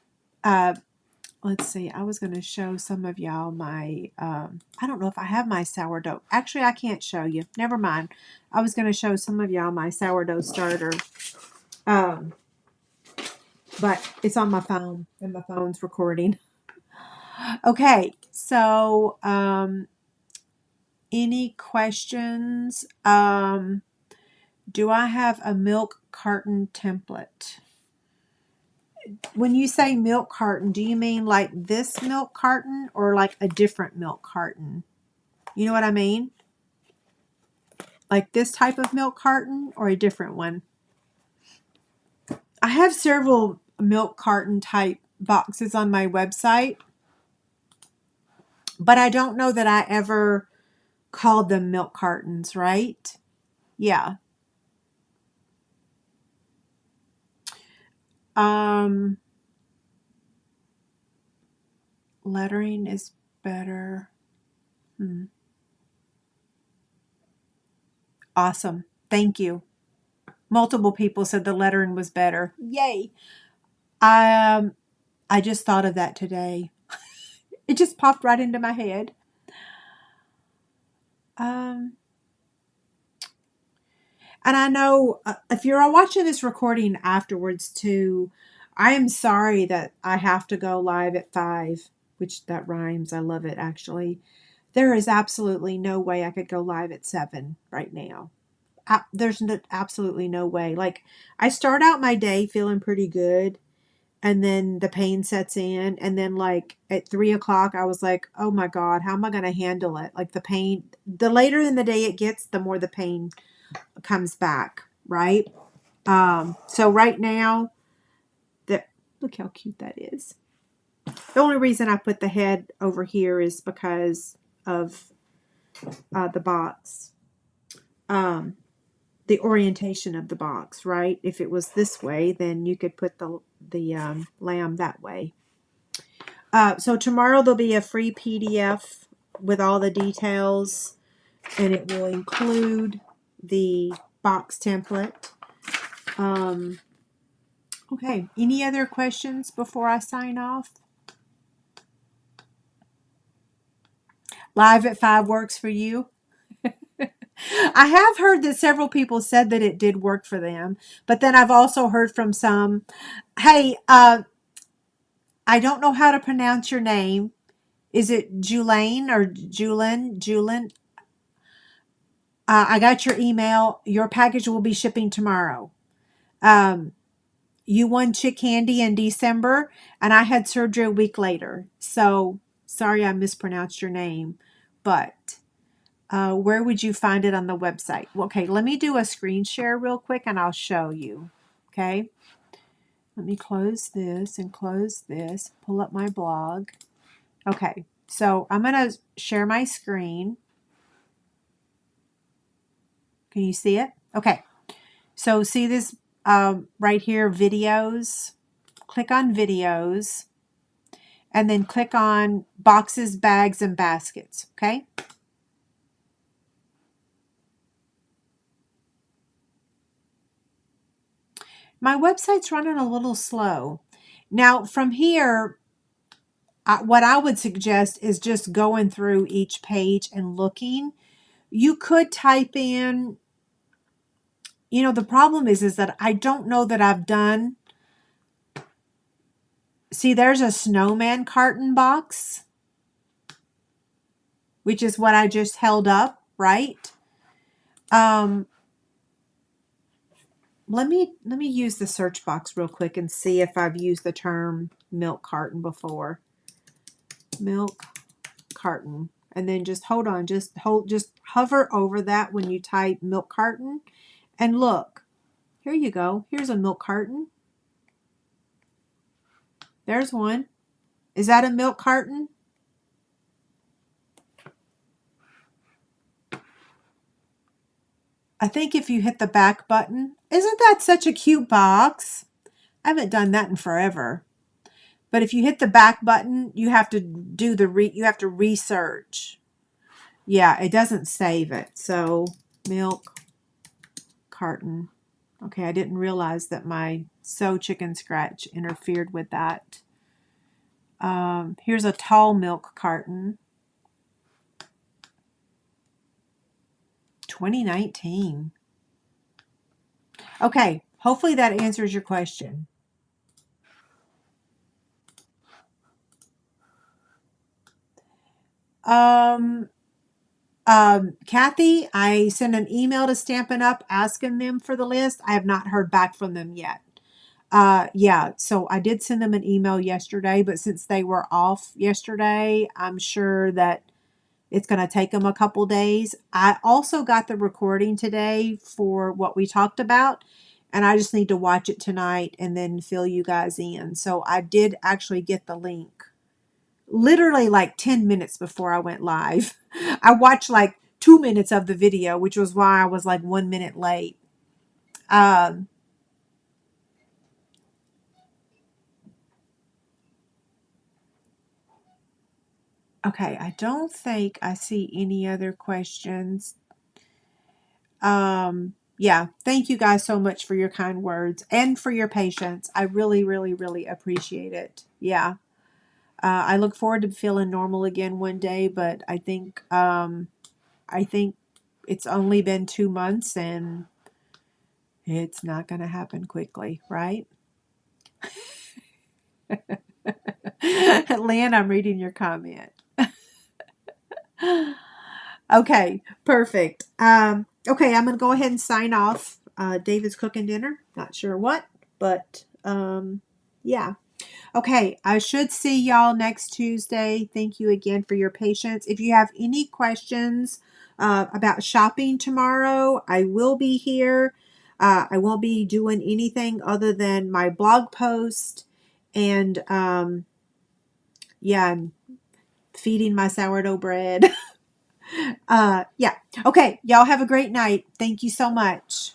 let's see, I was going to show some of y'all my, I don't know if I have my sourdough. Actually, I can't show you. Never mind. I was going to show some of y'all my sourdough starter. But it's on my phone and my phone's recording. Okay, so, any questions? Do I have a milk carton template? When you say milk carton, do you mean like this milk carton or like a different milk carton? You know what I mean? Like this type of milk carton or a different one? I have several milk carton type boxes on my website, but I don't know that I ever called them milk cartons, right? Yeah. Lettering is better. Awesome. Thank you. Multiple people said the lettering was better. Yay. I just thought of that today. It just popped right into my head. And I know if you're watching this recording afterwards too, I am sorry that I have to go live at 5, which that rhymes. I love it, actually. There is absolutely no way I could go live at 7 right now. There's absolutely no way. Like, I start out my day feeling pretty good, and then the pain sets in, and then like at 3 o'clock I was like, oh my god, how am I going to handle it? Like, the pain, the later in the day it gets, the more the pain comes back, right? So right now, look how cute that is. The only reason I put the head over here is because of the box. The orientation of the box, right? If it was this way, then you could put the lamb that way. So tomorrow there'll be a free PDF with all the details, and it will include the box template. Okay, any other questions before I sign off? Live at 5 works for you? I have heard that several people said that it did work for them, but then I've also heard from some, hey, I don't know how to pronounce your name. Is it Julaine or Julin? Julin? I got your email. Your package will be shipping tomorrow. You won chick candy in December, and I had surgery a week later. So sorry I mispronounced your name, but where would you find it on the website? Okay, let me do a screen share real quick, and I'll show you. Okay, let me close this and close this. Pull up my blog. Okay, so I'm going to share my screen. Can you see it? Okay, so see this right here, videos. Click on videos, and then click on boxes, bags, and baskets. Okay. My website's running a little slow. Now from here, what I would suggest is just going through each page and looking. You could type in, you know, the problem is that I don't know that I've done. See, there's a snowman carton box, which is what I just held up, right? Let me use the search box real quick and see if I've used the term milk carton before. Milk carton. And then just hold on, just hover over that when you type milk carton, and look. Here you go. Here's a milk carton. There's one. Is that a milk carton? I think if you hit the back button, isn't that such a cute box? I haven't done that in forever. But if you hit the back button, you have to do you have to research. Yeah, it doesn't save it. So milk carton. Okay, I didn't realize that my ChicnScratch interfered with that. Here's a tall milk carton. 2019. Okay, hopefully that answers your question. Kathy, I sent an email to Stampin' Up asking them for the list. I have not heard back from them yet. Yeah, so I did send them an email yesterday, but since they were off yesterday, I'm sure that it's going to take them a couple days. I also got the recording today for what we talked about, and I just need to watch it tonight and then fill you guys in. So I did actually get the link literally like 10 minutes before I went live. I watched like 2 minutes of the video, which was why I was like 1 minute late. Okay, I don't think I see any other questions. Yeah, thank you guys so much for your kind words and for your patience. I really, really, really appreciate it. Yeah. I look forward to feeling normal again one day, but I think it's only been 2 months and it's not going to happen quickly, right? Lynn, I'm reading your comment. Okay, perfect. Okay, I'm going to go ahead and sign off. David's cooking dinner. Not sure what, but yeah. Okay, I should see y'all next Tuesday. Thank you again for your patience. If you have any questions about shopping tomorrow, I will be here. I won't be doing anything other than my blog post and Yeah, I'm feeding my sourdough bread. Yeah. Okay. Y'all have a great night. Thank you so much.